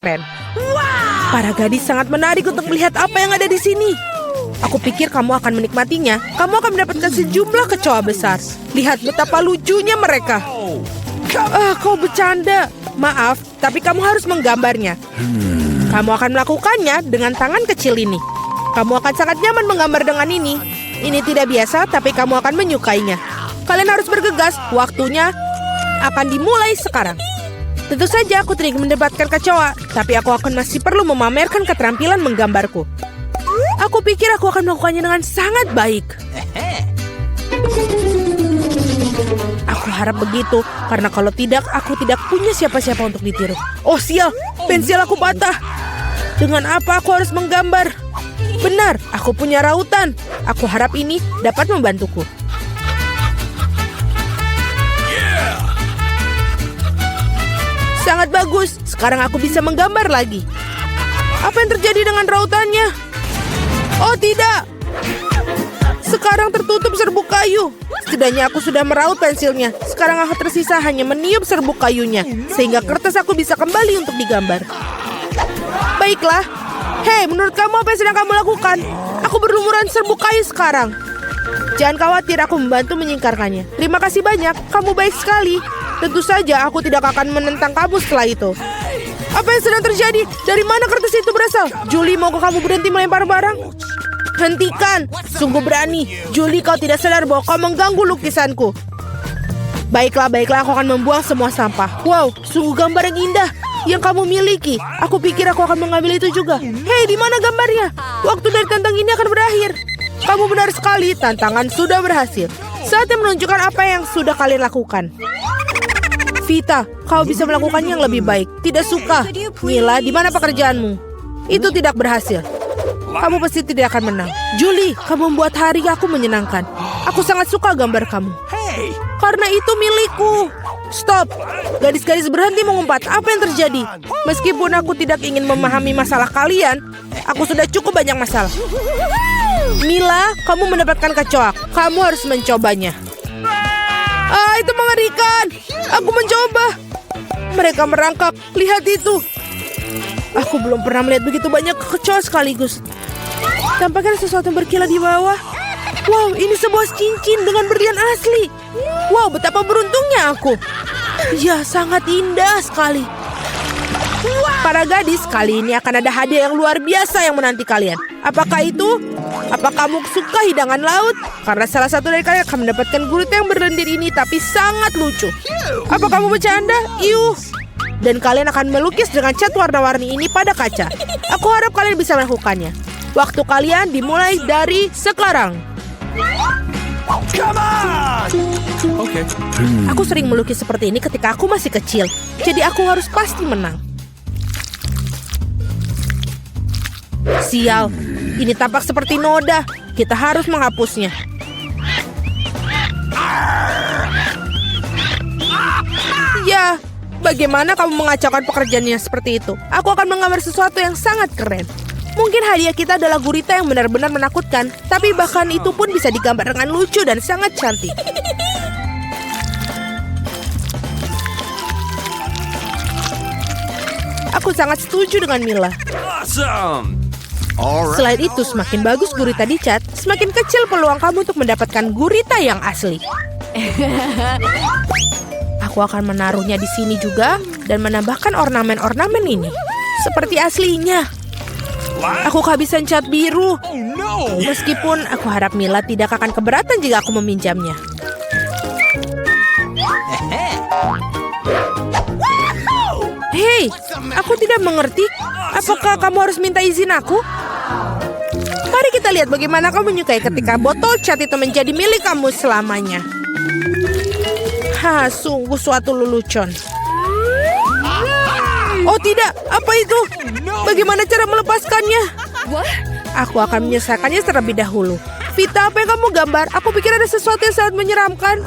keren. Para gadis sangat menarik untuk melihat apa yang ada di sini. Aku pikir kamu akan menikmatinya. Kamu akan mendapatkan sejumlah kecoa besar. Lihat betapa lucunya mereka. Kau bercanda. Maaf, tapi kamu harus menggambarnya. Kamu akan melakukannya dengan tangan kecil ini. Kamu akan sangat nyaman menggambar dengan ini. Ini tidak biasa, tapi kamu akan menyukainya. Kalian harus bergegas. Waktunya akan dimulai sekarang. Tentu saja aku tidak ingin mendapatkan kecoa, tapi aku akan masih perlu memamerkan keterampilan menggambarku. Aku pikir aku akan melakukannya dengan sangat baik. Aku harap begitu, karena kalau tidak, aku tidak punya siapa-siapa untuk ditiru. Oh sial, pensil aku patah. Dengan apa aku harus menggambar? Benar, aku punya rautan. Aku harap ini dapat membantuku. Sangat bagus, sekarang aku bisa menggambar lagi. Apa yang terjadi dengan rautannya? Oh tidak, sekarang tertutup serbuk kayu. Setidaknya aku sudah meraut pensilnya. Sekarang aku tersisa hanya meniup serbuk kayunya, sehingga kertas aku bisa kembali untuk digambar. Baiklah. Hei, menurut kamu apa yang sedang kamu lakukan? Aku berlumuran serbuk kayu sekarang. Jangan khawatir, aku membantu menyingkarkannya. Terima kasih banyak, kamu baik sekali. Tentu saja aku tidak akan menentang kamu setelah itu. Apa yang sedang terjadi? Dari mana kertas itu berasal? Julie, maukah kamu berhenti melempar barang? Hentikan! Sungguh berani. Julie, kau tidak sadar bahwa kau mengganggu lukisanku. Baiklah, aku akan membuang semua sampah. Wow, sungguh gambar yang indah yang kamu miliki. Aku pikir aku akan mengambil itu juga. Hei, di mana gambarnya? Waktu dari tantang ini akan berakhir. Kamu benar sekali, tantangan sudah berhasil. Saatnya menunjukkan apa yang sudah kalian lakukan. Vita, kau bisa melakukannya yang lebih baik. Tidak suka. Mila, di mana pekerjaanmu? Itu tidak berhasil. Kamu pasti tidak akan menang. Julie, kamu membuat hari aku menyenangkan. Aku sangat suka gambar kamu. Karena itu milikku. Stop. Gadis-gadis berhenti mengumpat. Apa yang terjadi? Meskipun aku tidak ingin memahami masalah kalian, aku sudah cukup banyak masalah. Mila, kamu mendapatkan kecoa. Kamu harus mencobanya. Itu mengerikan. Aku mencoba. Mereka merangkap. Lihat itu. Aku belum pernah melihat begitu banyak kecoa sekaligus. Tampaknya sesuatu yang berkilat di bawah. Wow, ini sebuah cincin dengan berlian asli. Wow, betapa beruntungnya aku. Ya, sangat indah sekali. Para gadis, kali ini akan ada hadiah yang luar biasa yang menanti kalian. Apakah itu? Apa kamu suka hidangan laut? Karena salah satu dari kalian akan mendapatkan gurita yang berlendir ini, tapi sangat lucu. Apa kamu bercanda? Iuh. Dan kalian akan melukis dengan cat warna-warni ini pada kaca. Aku harap kalian bisa melakukannya. Waktu kalian dimulai dari sekarang. Okay. Aku sering melukis seperti ini ketika aku masih kecil. Jadi aku harus pasti menang. Sial, ini tampak seperti noda. Kita harus menghapusnya. Ya, bagaimana kamu mengacaukan pekerjaannya seperti itu? Aku akan menggambar sesuatu yang sangat keren. Mungkin hadiah kita adalah gurita yang benar-benar menakutkan, tapi bahkan itu pun bisa digambar dengan lucu dan sangat cantik. Aku sangat setuju dengan Mila. Awesome. Selain itu, semakin bagus gurita dicat, semakin kecil peluang kamu untuk mendapatkan gurita yang asli. Aku akan menaruhnya di sini juga dan menambahkan ornamen-ornamen ini. Seperti aslinya. Aku kehabisan cat biru. Meskipun aku harap Mila tidak akan keberatan jika aku meminjamnya. Hei, aku tidak mengerti. Apakah kamu harus minta izin aku? Mari kita lihat bagaimana kamu menyukai ketika botol cat itu menjadi milik kamu selamanya. Sungguh suatu lelucon. Oh tidak, apa itu? Bagaimana cara melepaskannya? Aku akan menyelesaikannya terlebih dahulu. Vita, apa yang kamu gambar? Aku pikir ada sesuatu yang sangat menyeramkan.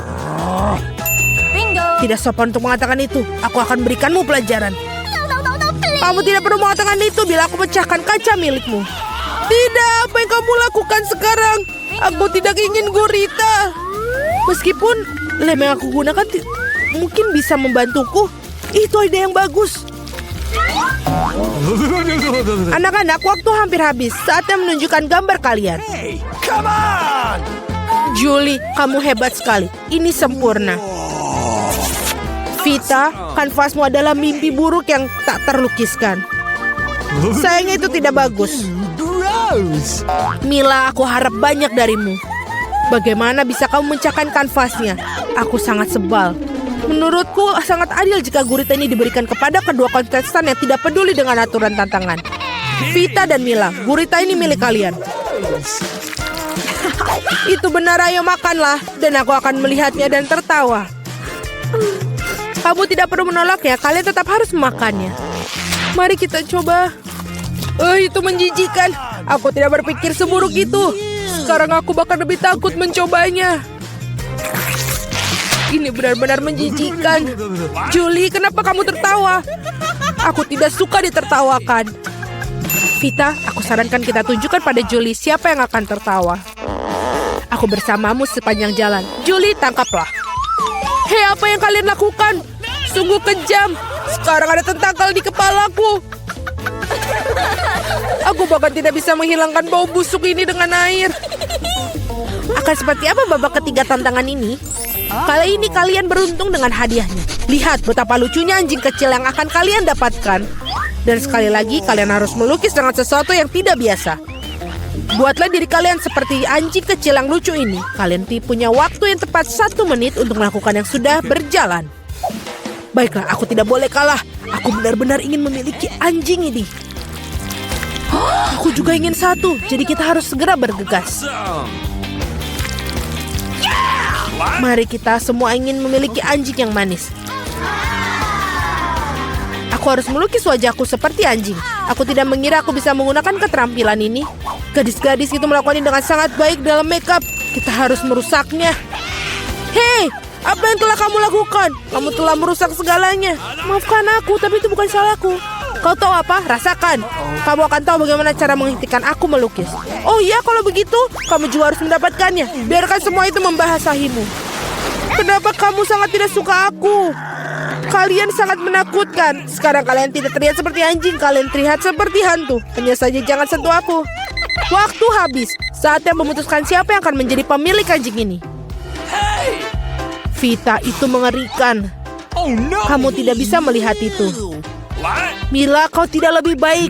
Tidak sopan untuk mengatakan itu. Aku akan berikanmu pelajaran. Kamu tidak perlu mengatakan itu bila aku pecahkan kaca milikmu. Tidak, apa yang kamu lakukan sekarang? Aku tidak ingin gurita. Meskipun lem yang aku gunakan mungkin bisa membantuku. Itu ide yang bagus. Anak-anak, waktu hampir habis. Saatnya menunjukkan gambar kalian. Hey, come on! Julie, kamu hebat sekali. Ini sempurna. Vita, kanvasmu adalah mimpi buruk yang tak terlukiskan. Sayangnya itu tidak bagus. Gross! Mila, aku harap banyak darimu. Bagaimana bisa kamu memecahkan kanvasnya? Aku sangat sebal. Menurutku sangat adil jika gurita ini diberikan kepada kedua kontestan yang tidak peduli dengan aturan tantangan. Vita dan Mila, gurita ini milik kalian. Itu benar, ayo makanlah. Dan aku akan melihatnya dan tertawa. Kamu tidak perlu menolaknya, kalian tetap harus memakannya. Mari kita coba. Itu menjijikan. Aku tidak berpikir seburuk itu. Sekarang aku bahkan lebih takut mencobanya. Ini benar-benar menjijikan. Julie, kenapa kamu tertawa? Aku tidak suka ditertawakan. Vita, aku sarankan kita tunjukkan pada Julie siapa yang akan tertawa. Aku bersamamu sepanjang jalan. Julie, tangkaplah. Hei, apa yang kalian lakukan? Sungguh kejam. Sekarang ada tentakel di kepalaku. Aku bahkan tidak bisa menghilangkan bau busuk ini dengan air. Akan seperti apa babak ketiga tantangan ini? Kali ini kalian beruntung dengan hadiahnya. Lihat betapa lucunya anjing kecil yang akan kalian dapatkan. Dan sekali lagi kalian harus melukis dengan sesuatu yang tidak biasa. Buatlah diri kalian seperti anjing kecil yang lucu ini. Kalian punya waktu yang tepat 1 menit untuk melakukan yang sudah berjalan. Baiklah, aku tidak boleh kalah. Aku benar-benar ingin memiliki anjing ini. Aku juga ingin satu, jadi kita harus segera bergegas. Mari kita semua ingin memiliki anjing yang manis. Aku harus melukis wajahku seperti anjing. Aku tidak mengira aku bisa menggunakan keterampilan ini. Gadis-gadis itu melakukannya dengan sangat baik dalam makeup. Kita harus merusaknya. Hei, apa yang telah kamu lakukan? Kamu telah merusak segalanya. Maafkan aku, tapi itu bukan salahku. Kau tahu apa? Rasakan. Kamu akan tahu bagaimana cara menghentikan aku melukis. Oh iya, kalau begitu, kamu juga harus mendapatkannya. Biarkan semua itu membasahimu. Kenapa kamu sangat tidak suka aku? Kalian sangat menakutkan. Sekarang kalian tidak terlihat seperti anjing. Kalian terlihat seperti hantu. Hanya saja jangan sentuh aku. Waktu habis. Saatnya memutuskan siapa yang akan menjadi pemilik anjing ini. Vita, itu mengerikan. Oh no! Kamu tidak bisa melihat itu. What? Mila, kau tidak lebih baik.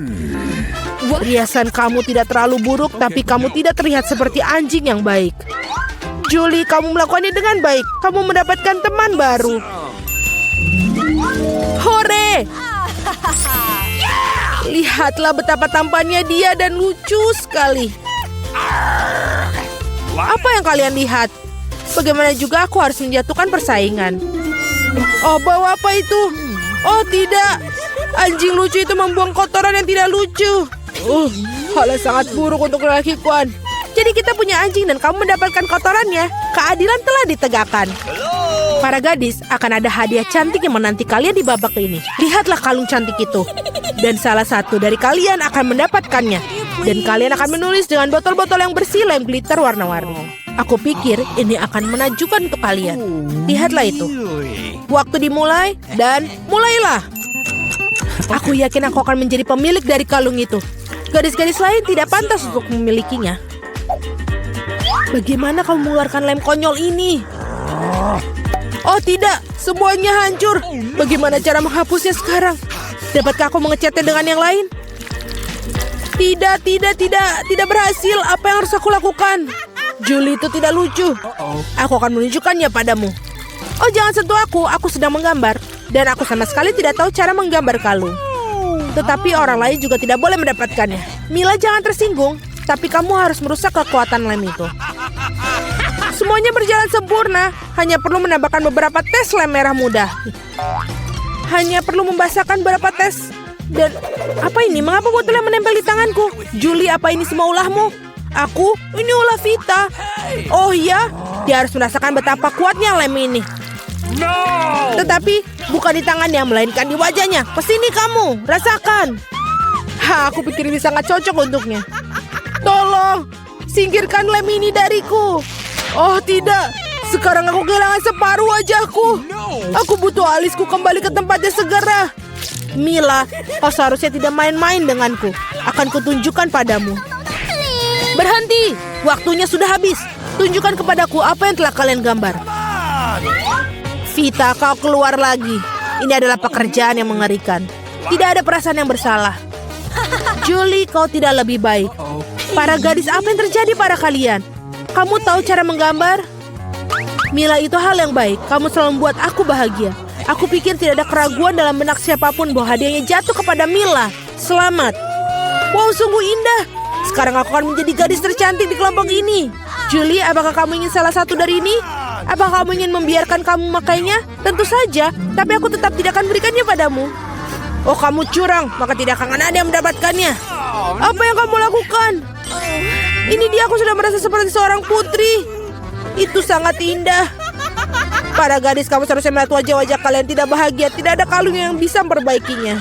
Riasan kamu tidak terlalu buruk, tapi kamu tidak terlihat seperti anjing yang baik. Julie, kamu melakukannya dengan baik. Kamu mendapatkan teman baru. Hore! Lihatlah betapa tampannya dia dan lucu sekali. Apa yang kalian lihat? Bagaimana juga aku harus menjatuhkan persaingan. Oh, bawa apa itu? Oh, tidak. Anjing lucu itu membuang kotoran yang tidak lucu. Hal yang sangat buruk untuk lelaki-kuan. Jadi kita punya anjing dan kamu mendapatkan kotorannya. Keadilan telah ditegakkan. Para gadis, akan ada hadiah cantik yang menanti kalian di babak ini. Lihatlah kalung cantik itu. Dan salah satu dari kalian akan mendapatkannya. Dan kalian akan menulis dengan botol-botol yang bersih lem glitter warna-warni. Aku pikir ini akan menakjubkan untuk kalian. Lihatlah itu. Waktu dimulai dan mulailah. Aku yakin aku akan menjadi pemilik dari kalung itu. Gadis-gadis lain tidak pantas untuk memilikinya. Bagaimana kamu mengeluarkan lem konyol ini? Oh tidak, semuanya hancur. Bagaimana cara menghapusnya sekarang? Dapatkah aku mengecatnya dengan yang lain? Tidak berhasil. Apa yang harus aku lakukan? Julie itu tidak lucu. Aku akan menunjukkannya padamu. Oh, jangan sentuh aku sedang menggambar. Dan aku sama sekali tidak tahu cara menggambar kalung. Tetapi orang lain juga tidak boleh mendapatkannya. Mila, jangan tersinggung. Tapi kamu harus merusak kekuatan lem itu. Semuanya berjalan sempurna. Hanya perlu menambahkan beberapa tes lem merah muda. Hanya perlu membasahkan beberapa tes. Dan apa ini? Mengapa botolnya menempel di tanganku? Julie, apa ini semua ulahmu? Ini ulah Vita. Oh iya, dia harus merasakan betapa kuatnya lem ini. No! Tetapi bukan di tangannya, melainkan di wajahnya. Kesini kamu, rasakan. Aku pikir ini sangat cocok untuknya. Tolong, singkirkan lem ini dariku. Oh tidak, sekarang aku kehilangan separuh wajahku. Aku butuh alisku kembali ke tempatnya segera. Mila, kau seharusnya tidak main-main denganku. Akan kutunjukkan padamu. Berhenti, waktunya sudah habis. Tunjukkan kepadaku apa yang telah kalian gambar. Vita, kau keluar lagi. Ini adalah pekerjaan yang mengerikan. Tidak ada perasaan yang bersalah. Julie, kau tidak lebih baik. Para gadis, apa yang terjadi pada kalian? Kamu tahu cara menggambar? Mila, itu hal yang baik. Kamu selalu membuat aku bahagia. Aku pikir tidak ada keraguan dalam benak siapapun bahwa hadiahnya jatuh kepada Mila. Selamat. Wow, sungguh indah. Sekarang aku akan menjadi gadis tercantik di kelompok ini. Julie, apakah kamu ingin salah satu dari ini? Apakah kamu ingin membiarkan kamu memakainya? Tentu saja, tapi aku tetap tidak akan berikannya padamu. Oh, kamu curang, maka tidak akan ada yang mendapatkannya. Apa yang kamu lakukan? Ini dia, aku sudah merasa seperti seorang putri. Itu sangat indah. Para gadis, kamu seharusnya melihat wajah-wajah kalian tidak bahagia. Tidak ada kalung yang bisa memperbaikinya.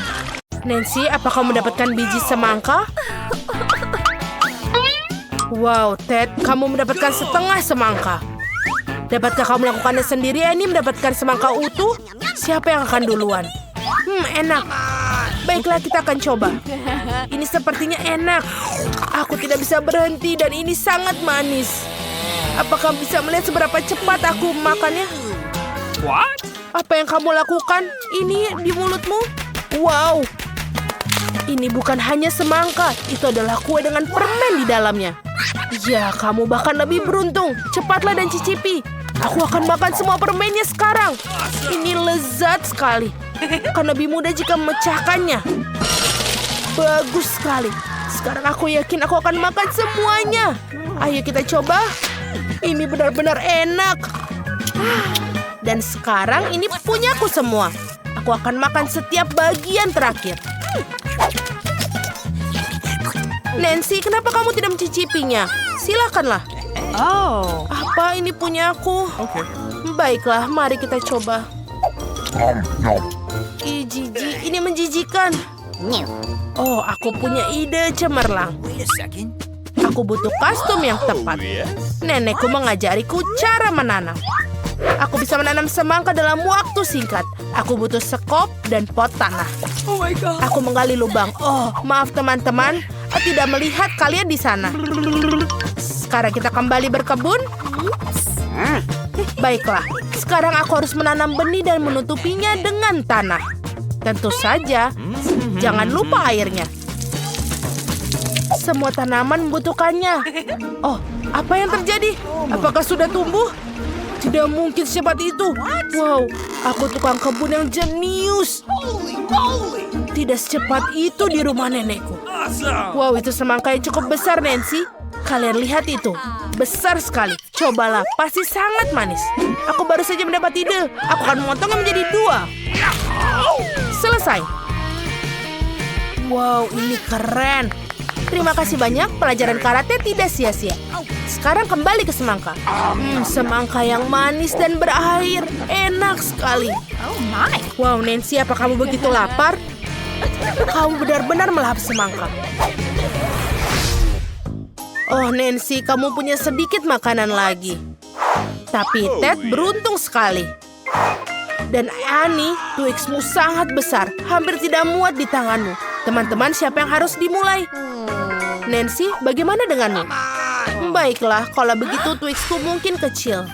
Nancy, apa kamu mendapatkan biji semangka? Wow, Ted, kamu mendapatkan setengah semangka. Dapatkah kamu melakukannya sendiri, Annie, mendapatkan semangka utuh? Siapa yang akan duluan? Enak. Baiklah, kita akan coba. Ini sepertinya enak. Aku tidak bisa berhenti dan ini sangat manis. Apakah bisa melihat seberapa cepat aku memakannya? What? Apa yang kamu lakukan? Ini di mulutmu? Wow. Ini bukan hanya semangka. Itu adalah kue dengan permen di dalamnya. Ya, kamu bahkan lebih beruntung. Cepatlah dan cicipi. Aku akan makan semua permennya sekarang. Ini lezat sekali. Akan lebih mudah jika memecahkannya. Bagus sekali. Sekarang aku yakin aku akan makan semuanya. Ayo kita coba. Ini benar-benar enak. Dan sekarang ini punyaku semua. Aku akan makan setiap bagian terakhir. Nancy, kenapa kamu tidak mencicipinya? Silakanlah. Oh. Apa ini punya aku? Baiklah, mari kita coba. Ih, jijik, ini menjijikan. Oh, aku punya ide cemerlang. Aku butuh kostum yang tepat. Nenekku mengajariku cara menanam. Aku bisa menanam semangka dalam waktu singkat. Aku butuh sekop dan pot tanah. Oh my God. Aku menggali lubang. Oh, maaf teman-teman. Aku tidak melihat kalian di sana. Sekarang kita kembali berkebun. Baiklah, sekarang aku harus menanam benih dan menutupinya dengan tanah. Tentu saja, jangan lupa airnya. Semua tanaman membutuhkannya. Oh, apa yang terjadi? Apakah sudah tumbuh? Tidak mungkin secepat itu. Wow, aku tukang kebun yang jenius. Tidak secepat itu di rumah nenekku. Wow, itu semangka yang cukup besar, Nancy. Kalian lihat itu. Besar sekali. Cobalah, pasti sangat manis. Aku baru saja mendapat ide. Aku akan memotongnya menjadi 2. Selesai. Wow, ini keren. Terima kasih banyak, pelajaran karate tidak sia-sia. Sekarang kembali ke semangka. Semangka yang manis dan berair. Enak sekali. Oh my. Wow, Nancy, apa kamu begitu lapar? Kamu benar-benar melahap semangka. Oh, Nancy, kamu punya sedikit makanan lagi. Tapi Ted beruntung sekali. Dan Annie, Twixmu sangat besar. Hampir tidak muat di tanganmu. Teman-teman, siapa yang harus dimulai? Nancy, bagaimana denganmu? Baiklah, kalau begitu Twixku mungkin kecil.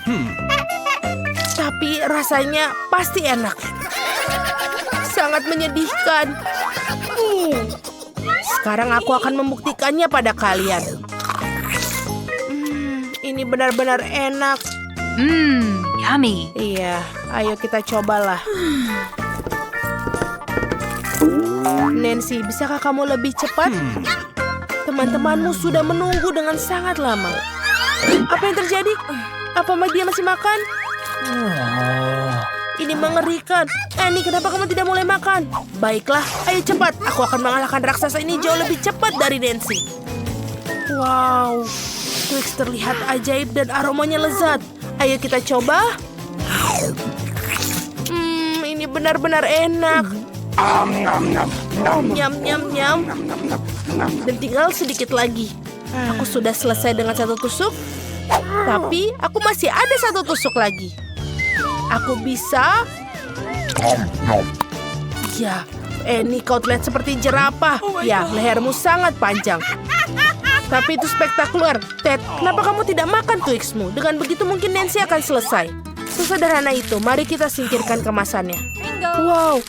Tapi rasanya pasti enak. Sangat menyedihkan. Sekarang aku akan membuktikannya pada kalian. Ini benar-benar enak. Yummy. Iya, ayo kita cobalah. Nancy, bisakah kamu lebih cepat? Teman-temanmu sudah menunggu dengan sangat lama. Apa yang terjadi? Apa dia masih makan? Ini mengerikan. Annie, kenapa kamu tidak mulai makan? Baiklah, ayo cepat. Aku akan mengalahkan raksasa ini jauh lebih cepat dari Nancy. Wow, Twix terlihat ajaib dan aromanya lezat. Ayo kita coba. Ini benar-benar enak. Nyam, nyam, nyam. Dan tinggal sedikit lagi. Aku sudah selesai dengan satu tusuk. Tapi aku masih ada satu tusuk lagi. Aku bisa. Ya, Annie, kau terlihat seperti jerapah. Ya, lehermu sangat panjang. Tapi itu spektakuler. Ted, kenapa kamu tidak makan Twixmu? Dengan begitu mungkin Nancy akan selesai. Sesederhana itu, mari kita singkirkan kemasannya. Wow,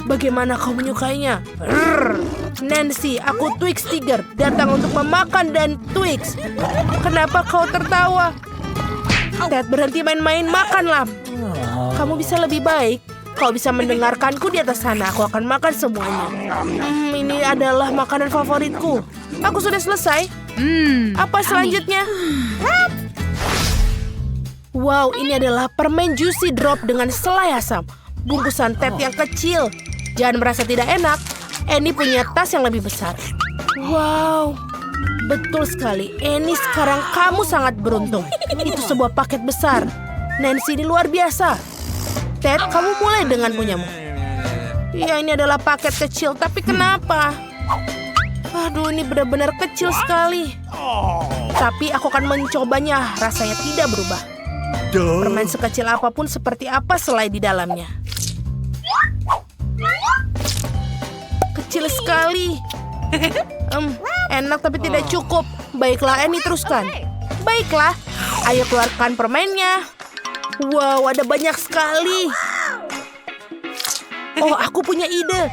bagaimana kau menyukainya? Rrr. Nancy, aku Twix Tiger, datang untuk memakan dan Twix. Kenapa kau tertawa? Ted, berhenti main-main, makanlah. Kamu bisa lebih baik. Kau bisa mendengarkanku di atas sana. Aku akan makan semuanya. Ini adalah makanan favoritku. Aku sudah selesai. Apa selanjutnya? Wow, ini adalah permen Juicy Drop dengan selai asam. Bungkusan Ted yang kecil. Jangan merasa tidak enak. Annie punya tas yang lebih besar. Wow, betul sekali. Annie, sekarang kamu sangat beruntung. Itu sebuah paket besar. Nancy, ini luar biasa. Ted, kamu mulai dengan punyamu. Ya, ini adalah paket kecil. Tapi kenapa? Aduh, ini benar-benar kecil sekali. Tapi aku akan mencobanya. Rasanya tidak berubah. Permen sekecil apapun seperti apa selai di dalamnya. Kecil sekali. Enak tapi tidak cukup. Baiklah, Annie, teruskan. Baiklah, ayo keluarkan permennya. Wow, ada banyak sekali. Oh, aku punya ide.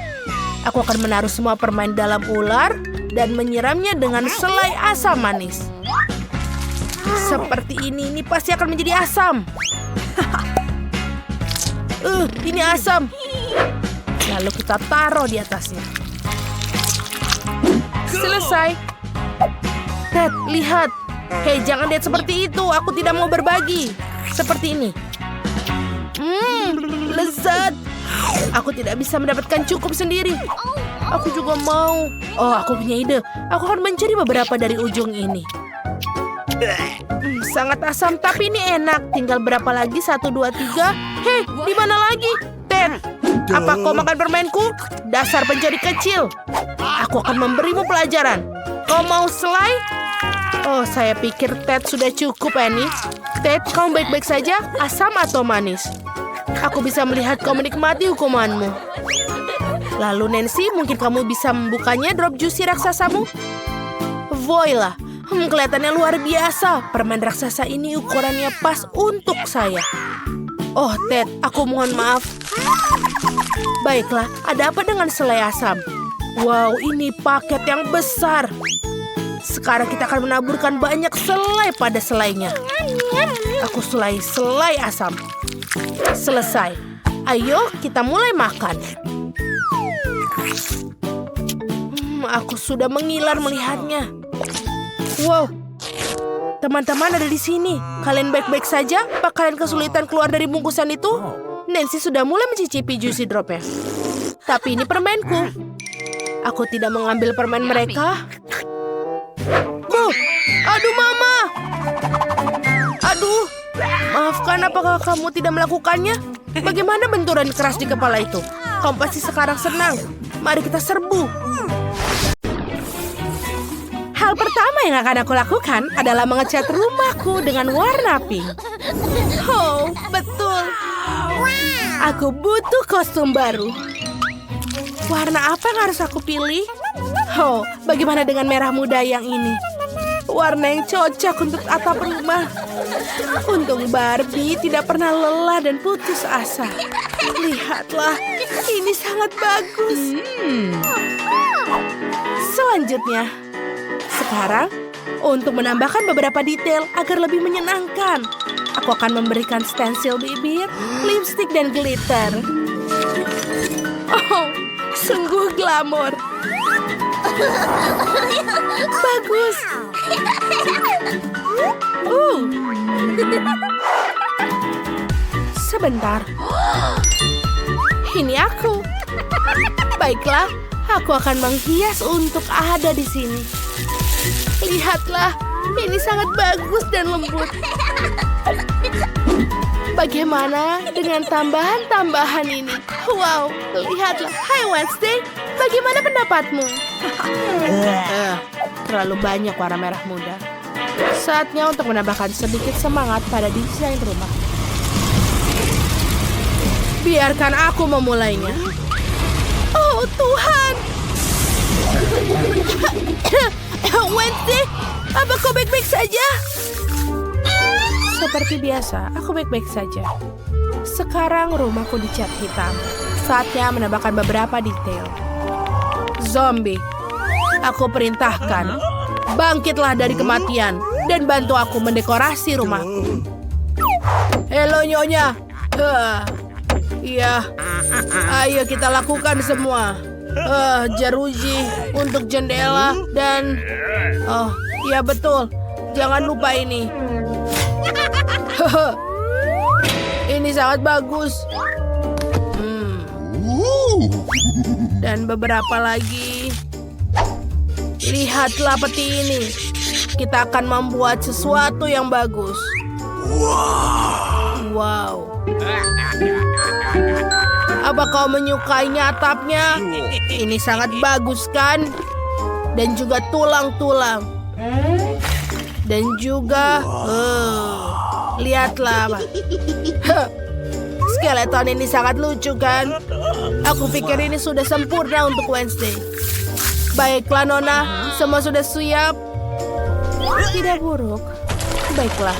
Aku akan menaruh semua permen dalam ular dan menyiramnya dengan selai asam manis. Seperti ini pasti akan menjadi asam. Ini asam. Lalu kita taruh di atasnya. Selesai. Ted, lihat. Hei, jangan lihat seperti itu. Aku tidak mau berbagi. Seperti ini. Lezat. Aku tidak bisa mendapatkan cukup sendiri. Aku juga mau. Oh, aku punya ide. Aku akan mencuri beberapa dari ujung ini. Sangat asam, tapi ini enak. Tinggal berapa lagi? 1, 2, 3. Hei, di mana lagi? Ted, apa kau makan permenku? Dasar pencuri kecil. Aku akan memberimu pelajaran. Kau mau selai? Oh, saya pikir Ted sudah cukup, Annie. Ted, kamu baik-baik saja? Asam atau manis? Aku bisa melihat kau menikmati hukumanmu. Lalu Nancy, mungkin kamu bisa membukanya drop juicy raksasamu? Voila. Kelihatannya luar biasa. Permen raksasa ini ukurannya pas untuk saya. Oh, Ted, aku mohon maaf. Baiklah, ada apa dengan selai asam? Wow, ini paket yang besar. Sekarang kita akan menaburkan banyak selai pada selainya. Aku selai asam. Selesai. Ayo, kita mulai makan. Aku sudah mengilar melihatnya. Wow, teman-teman ada di sini. Kalian baik-baik saja? Apa kalian kesulitan keluar dari bungkusan itu? Nancy sudah mulai mencicipi Juicy Drop-nya. Tapi ini permenku. Aku tidak mengambil permen mereka. Aduh, Mama. Aduh, maafkan, apakah kamu tidak melakukannya? Bagaimana benturan keras di kepala itu? Kamu pasti sekarang senang. Mari kita serbu. Hal pertama yang akan aku lakukan adalah mengecat rumahku dengan warna pink. Oh, betul. Aku butuh kostum baru. Warna apa yang harus aku pilih? Oh, bagaimana dengan merah muda yang ini? Warna yang cocok untuk atap rumah. Untung Barbie tidak pernah lelah dan putus asa. Lihatlah, ini sangat bagus. Selanjutnya, sekarang untuk menambahkan beberapa detail agar lebih menyenangkan, aku akan memberikan stensil bibir, lipstik, dan glitter. Oh, sungguh glamor. Bagus. Sebentar. Ini aku. Baiklah, aku akan menghias untuk ada di sini. Lihatlah, ini sangat bagus dan lembut. Bagaimana dengan tambahan-tambahan ini? Wow, lihatlah. Hai Wednesday, bagaimana pendapatmu? Terlalu banyak warna merah muda. Saatnya untuk menambahkan sedikit semangat pada desain rumah. Biarkan aku memulainya. Oh, Oh Tuhan! Wednesday, apa kau baik-baik saja? Seperti biasa, aku baik-baik saja. Sekarang rumahku dicat hitam. Saatnya menambahkan beberapa detail. Zombie, aku perintahkan, bangkitlah dari kematian dan bantu aku mendekorasi rumahku. Halo Nyonya. Iya, ayo kita lakukan semua. Jeruji untuk jendela dan... Oh, iya betul. Jangan lupa ini. Ini sangat bagus. Dan beberapa lagi. Lihatlah peti ini. Kita akan membuat sesuatu yang bagus. Wow. Apa kau menyukainya atapnya? Ini sangat bagus kan? Dan juga tulang-tulang. Dan juga... lihatlah. Skeleton ini sangat lucu kan? Aku pikir ini sudah sempurna untuk Wednesday. Baiklah Nona, semua sudah siap. Tidak buruk. Baiklah.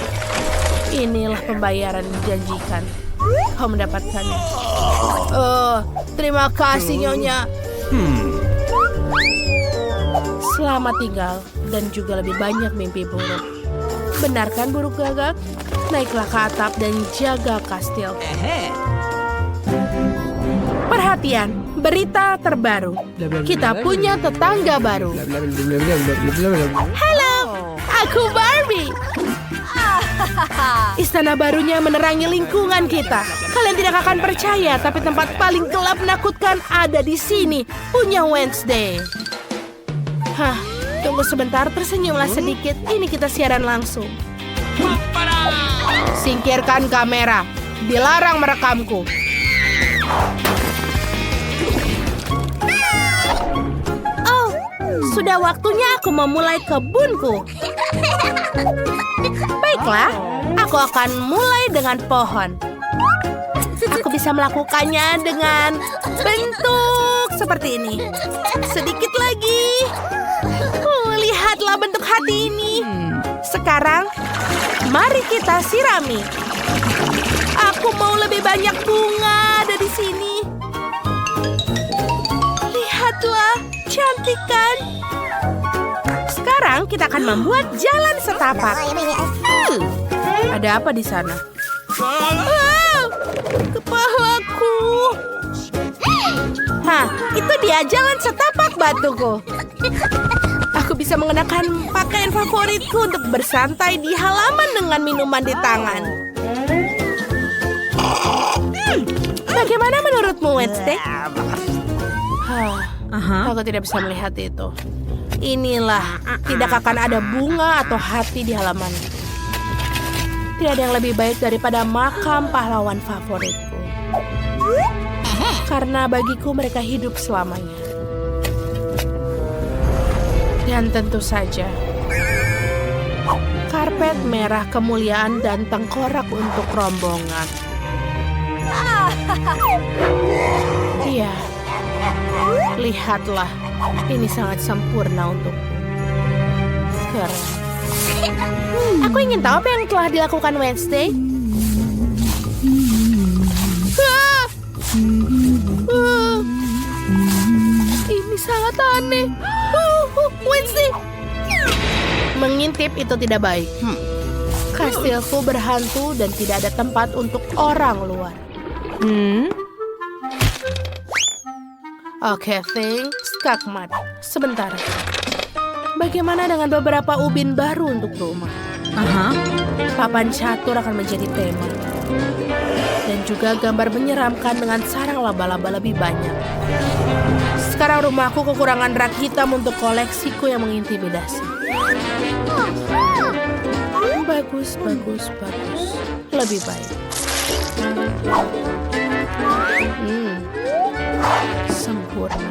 Inilah pembayaran dijanjikan. Kau mendapatkannya. Terima kasih Nyonya. Selamat tinggal dan juga lebih banyak mimpi buruk. Benar kan buruk gagak? Naiklah ke atap dan jaga kastil. Perhatian, berita terbaru. Kita punya tetangga baru. Halo, aku Barbie. Istana barunya menerangi lingkungan kita. Kalian tidak akan percaya, tapi tempat paling gelap menakutkan ada di sini. Punya Wednesday. Tunggu sebentar, tersenyumlah sedikit. Ini kita siaran langsung. Singkirkan kamera. Dilarang merekamku. Oh, sudah waktunya aku memulai kebunku. Baiklah, aku akan mulai dengan pohon. Aku bisa melakukannya dengan bentuk seperti ini. Sedikit lagi. Lihatlah bentuk hati ini. Sekarang, mari kita sirami. Aku mau lebih banyak bunga ada di sini. Lihatlah, cantik kan? Sekarang kita akan membuat jalan setapak. Ada apa di sana? Kepalaku. Itu dia jalan setapak batuku. Aku bisa mengenakan pakaian favoritku untuk bersantai di halaman dengan minuman di tangan. Bagaimana menurutmu, Wednesday? Aku tidak bisa melihat itu. Inilah, tidak akan ada bunga atau hati di halaman. Tidak ada yang lebih baik daripada makam pahlawan favoritku. Karena bagiku mereka hidup selamanya. Dan tentu saja, karpet merah kemuliaan dan tengkorak untuk rombongan. Iya, lihatlah, ini sangat sempurna untukku. Keren. Aku ingin tahu apa yang telah dilakukan Wednesday. Ini sangat aneh. Wednesday. Mengintip itu tidak baik. Kastilku berhantu dan tidak ada tempat untuk orang luar. Oke, thanks, Skakmat. Sebentar. Bagaimana dengan beberapa ubin baru untuk rumah? Papan catur akan menjadi tema. Dan juga gambar menyeramkan dengan sarang laba-laba lebih banyak. Sekarang rumahku kekurangan rak hitam untuk koleksiku yang mengintimidasi. Bagus, bagus, bagus. Lebih baik. Sempurna.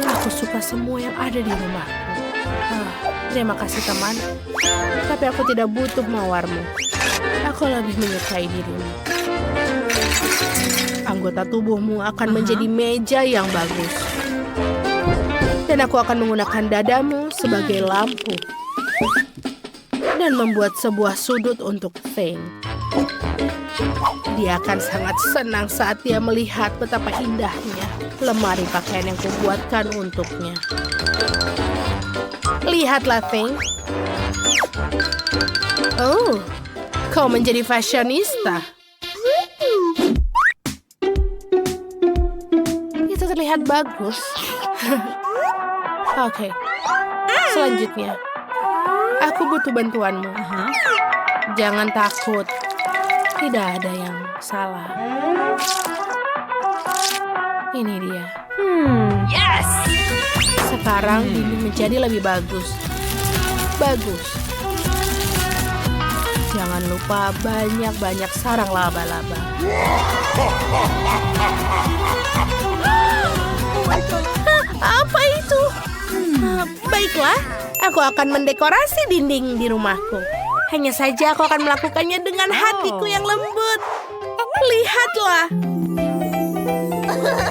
Aku suka semua yang ada di rumahku. Terima kasih teman. Tapi aku tidak butuh mawarmu. Aku lebih menyukai dirimu. Anggota tubuhmu akan menjadi meja yang bagus. Dan aku akan menggunakan dadamu sebagai lampu. Dan membuat sebuah sudut untuk Thing. Dia akan sangat senang saat dia melihat betapa indahnya lemari pakaian yang kubuatkan untuknya. Lihatlah, Thing. Oh, kau menjadi fashionista. Itu terlihat bagus. Oke, selanjutnya. Aku butuh bantuanmu. Jangan takut. Tidak ada yang salah. Ini dia. Yes! Sekarang ini menjadi lebih bagus. Bagus. Jangan lupa banyak-banyak sarang laba-laba. Apa itu? Baiklah, aku akan mendekorasi dinding di rumahku. Hanya saja aku akan melakukannya dengan hatiku yang lembut. Lihatlah.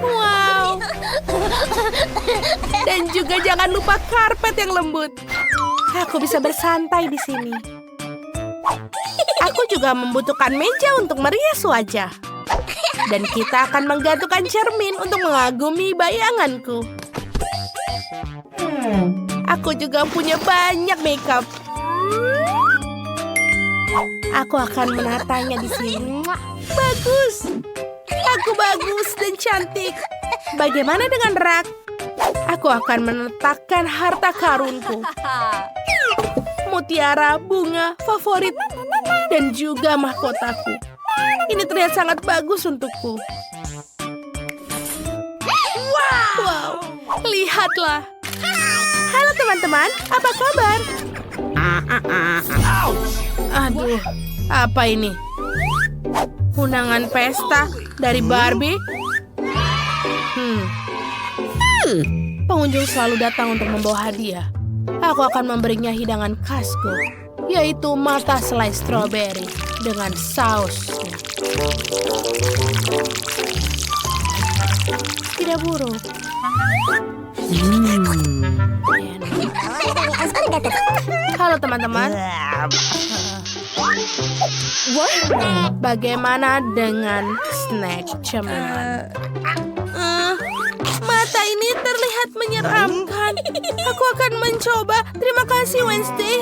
Wow. Dan juga jangan lupa karpet yang lembut. Aku bisa bersantai di sini. Aku juga membutuhkan meja untuk merias wajah. Dan kita akan menggantungkan cermin untuk mengagumi bayanganku. Aku juga punya banyak makeup. Aku akan menatanya di sini. Bagus. Aku bagus dan cantik. Bagaimana dengan rak? Aku akan meletakkan harta karunku. Mutiara, bunga, favorit, dan juga mahkotaku. Ini terlihat sangat bagus untukku. Wow, lihatlah. Halo teman-teman, apa kabar? Aduh, apa ini? Undangan pesta dari Barbie? Pengunjung selalu datang untuk membawa hadiah. Aku akan memberinya hidangan khasku, yaitu mata selai stroberi dengan sausnya. Tidak buruk. Halo teman-teman. Bagaimana dengan snack cemilan? Mata ini terlihat menyeramkan. Aku akan mencoba. Terima kasih, Wednesday.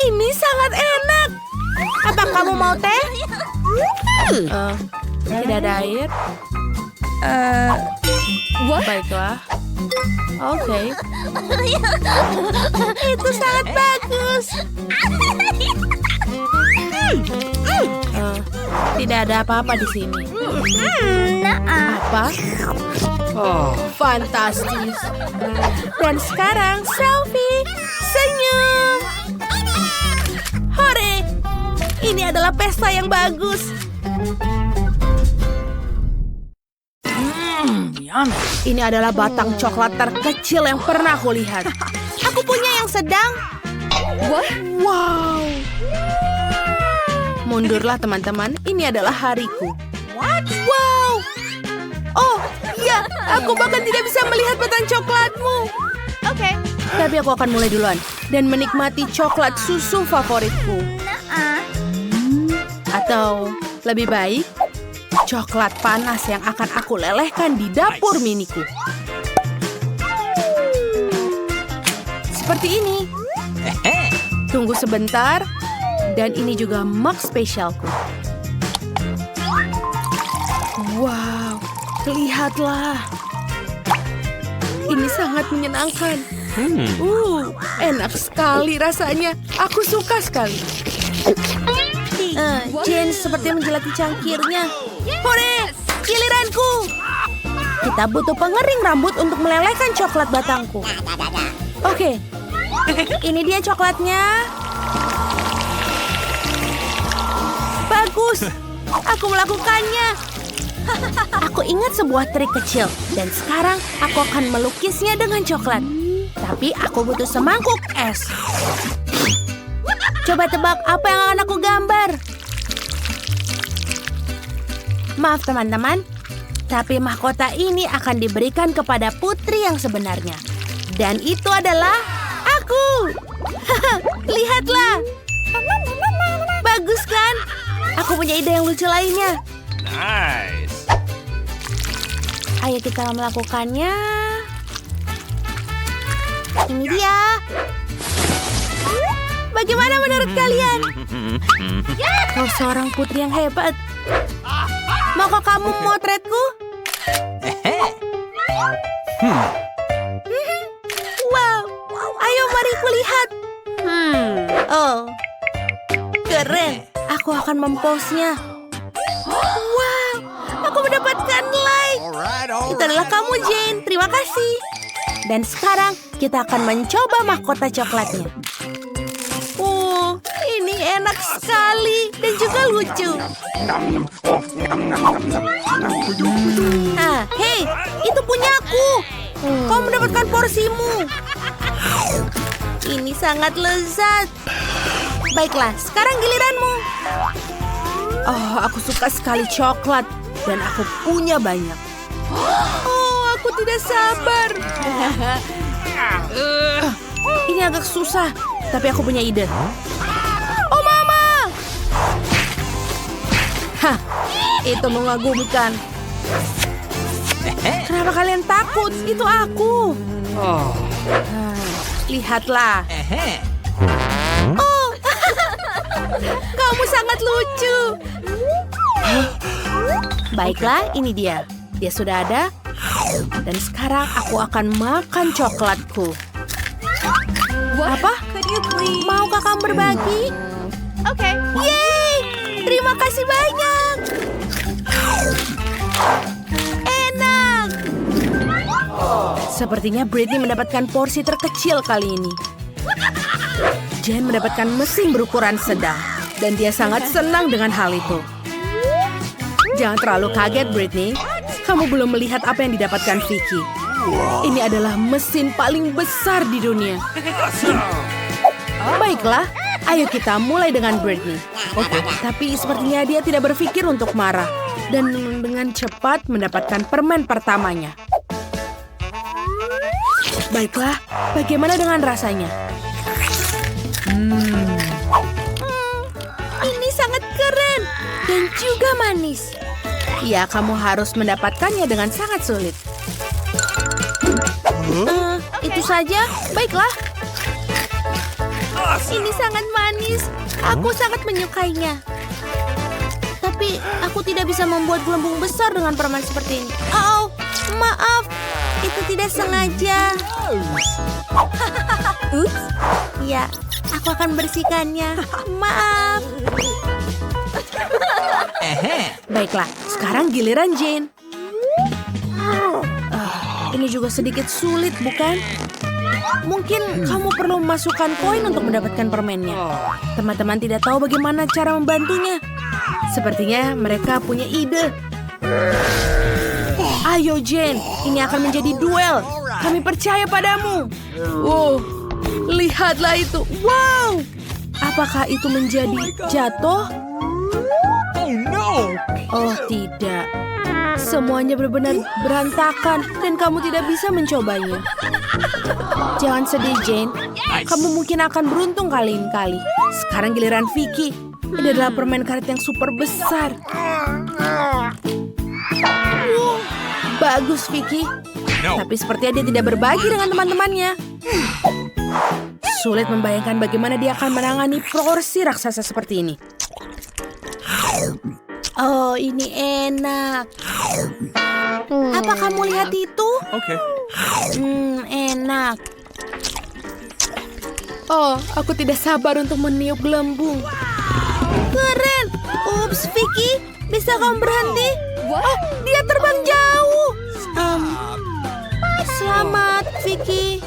Ini sangat enak. Apa kamu mau teh? Tidak ada air. Baiklah. Oke. Itu sangat bagus. Tidak ada apa-apa di sini. Apa? Oh, fantastis. Dan sekarang selfie. Senyum. Hore. Ini adalah pesta yang bagus. Yummy. Ini adalah batang coklat terkecil yang pernah aku lihat. Aku punya yang sedang. Wow. Mundurlah teman-teman, ini adalah hariku. Wow. Oh, iya, aku bahkan tidak bisa melihat batang coklatmu. Oke. Tapi aku akan mulai duluan dan menikmati coklat susu favoritku. Atau lebih baik, coklat panas yang akan aku lelehkan di dapur miniku. Seperti ini. Tunggu sebentar. Dan ini juga mug spesialku. Wow, lihatlah. Ini sangat menyenangkan. Enak sekali rasanya. Aku suka sekali. Jane seperti menjelati cangkirnya. Hore, giliranku. Kita butuh pengering rambut untuk melelehkan coklat batangku. Oke, ini dia coklatnya. Bagus, aku melakukannya. Aku ingat sebuah trik kecil. Dan sekarang aku akan melukisnya dengan coklat. Tapi aku butuh semangkuk es. Coba tebak apa yang akan aku gambar. Maaf teman-teman, tapi mahkota ini akan diberikan kepada putri yang sebenarnya. Dan itu adalah aku. Lihatlah. Bagus kan? Aku punya ide yang lucu lainnya. Nice. Ayo kita melakukannya. Ini dia. Bagaimana menurut kalian? Kau seorang putri yang hebat. Maukah kamu memotretku? Wow, ayo mari kulihat. Oh, keren. Aku akan mempostnya. Wow, aku mendapatkan like. Itu adalah kamu, Jane. Terima kasih. Dan sekarang kita akan mencoba mahkota coklatnya. Ini enak sekali dan juga lucu. Hei, itu punyaku. Kau mendapatkan porsimu. Ini sangat lezat. Baiklah, sekarang giliranmu. Oh, aku suka sekali coklat dan aku punya banyak. Oh, aku tidak sabar. Ini agak susah, tapi aku punya ide. Oh, Mama! Hah, itu mengagumkan. Kenapa kalian takut? Itu aku. Lihatlah. Oh, kamu sangat lucu. Baiklah, ini dia. Dia sudah ada. Dan sekarang aku akan makan coklatku. Apa? Maukah kamu berbagi? Okay. Yeay! Terima kasih banyak. Enak. Sepertinya Britney mendapatkan porsi terkecil kali ini. Jane mendapatkan mesin berukuran sedang. Dan dia sangat senang dengan hal itu. Jangan terlalu kaget, Britney. Kamu belum melihat apa yang didapatkan Vicky. Ini adalah mesin paling besar di dunia. Baiklah, ayo kita mulai dengan Britney. Oke, tapi sepertinya dia tidak berpikir untuk marah. Dan dengan cepat mendapatkan permen pertamanya. Baiklah, bagaimana dengan rasanya? Ini sangat keren dan juga manis. Ya, kamu harus mendapatkannya dengan sangat sulit. Itu saja, baiklah. Ini sangat manis. Aku sangat menyukainya. Tapi aku tidak bisa membuat gelembung besar dengan permen seperti ini. Oh, maaf. Itu tidak sengaja. Ups. Ya, aku akan bersihkannya. Maaf. Baiklah, sekarang giliran Jane. Ini juga sedikit sulit, bukan? Mungkin kamu perlu memasukkan koin untuk mendapatkan permennya. Teman-teman tidak tahu bagaimana cara membantunya. Sepertinya mereka punya ide. Ayo Jane, ini akan menjadi duel. Kami percaya padamu. Wow, lihatlah itu. Wow, apakah itu menjadi jatuh? Oh no! Oh tidak. Semuanya benar-benar berantakan dan kamu tidak bisa mencobanya. Jangan sedih, Jane. Kamu mungkin akan beruntung kali ini kali. Sekarang giliran Vicky. Ini adalah permen karet yang super besar. Bagus, Vicky. Tapi sepertinya dia tidak berbagi dengan teman-temannya. Sulit membayangkan bagaimana dia akan menangani porsi raksasa seperti ini. Oh, ini enak. Apa kamu lihat itu? Okay. Enak. Oh, aku tidak sabar untuk meniup gelembung. Keren. Ups, Vicky, bisa kamu berhenti? Oh, dia terbang jauh. Selamat, Vicky.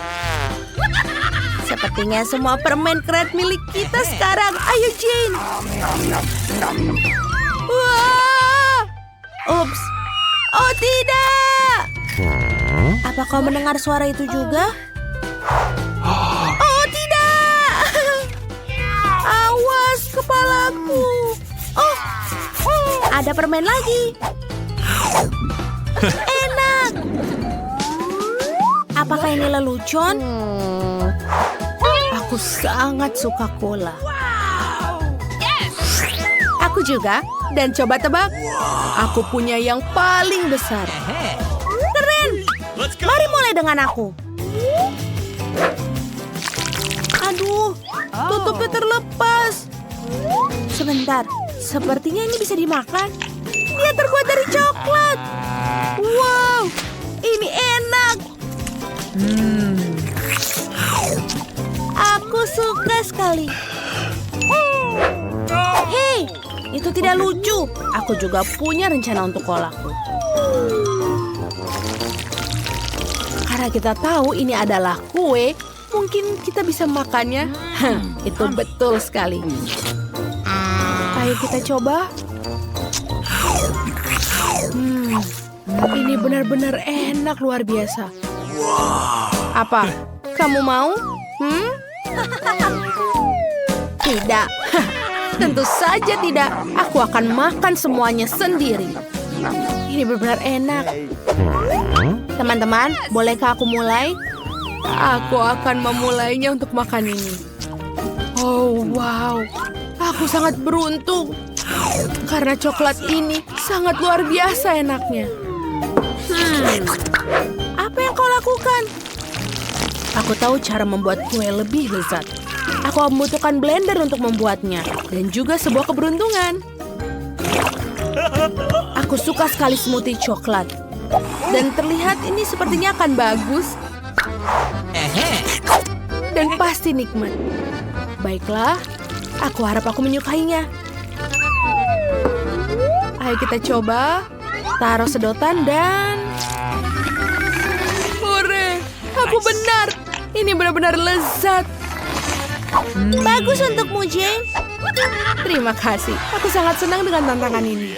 Sepertinya semua permen karet milik kita sekarang. Ayo, Jane. Wah! Ups. Oh, tidak. Apa kau mendengar suara itu juga? Oh, tidak. ada permen lagi. Enak. Apakah ini lelucon? Aku sangat suka cola. Aku juga. Dan coba tebak, aku punya yang paling besar. Keren. Mari mulai dengan aku. Aduh, tutupnya terlepas. Sebentar, sepertinya ini bisa dimakan. Dia terbuat dari coklat. Wow, ini enak. Aku suka sekali. Hei, itu tidak lucu. Aku juga punya rencana untuk kolaku. Karena kita tahu ini adalah kue, mungkin kita bisa makannya. Itu betul sekali. Ayo kita coba. Ini benar-benar enak luar biasa. Apa? Kamu mau? Tidak. Tentu saja tidak. Aku akan makan semuanya sendiri. Ini benar-benar enak. Teman-teman, bolehkah aku mulai? Aku akan memulainya untuk makan ini. Oh, wow. Aku sangat beruntung. Karena coklat ini sangat luar biasa enaknya. Apa yang kau lakukan? Aku tahu cara membuat kue lebih lezat. Aku membutuhkan blender untuk membuatnya. Dan juga sebuah keberuntungan. Aku suka sekali smoothie coklat. Dan terlihat ini sepertinya akan bagus. Dan pasti nikmat. Baiklah, aku harap aku menyukainya. Ayo kita coba. Taruh sedotan dan... Hore, aku benar. Ini benar-benar lezat. Bagus untukmu, James. Terima kasih. Aku sangat senang dengan tantangan ini.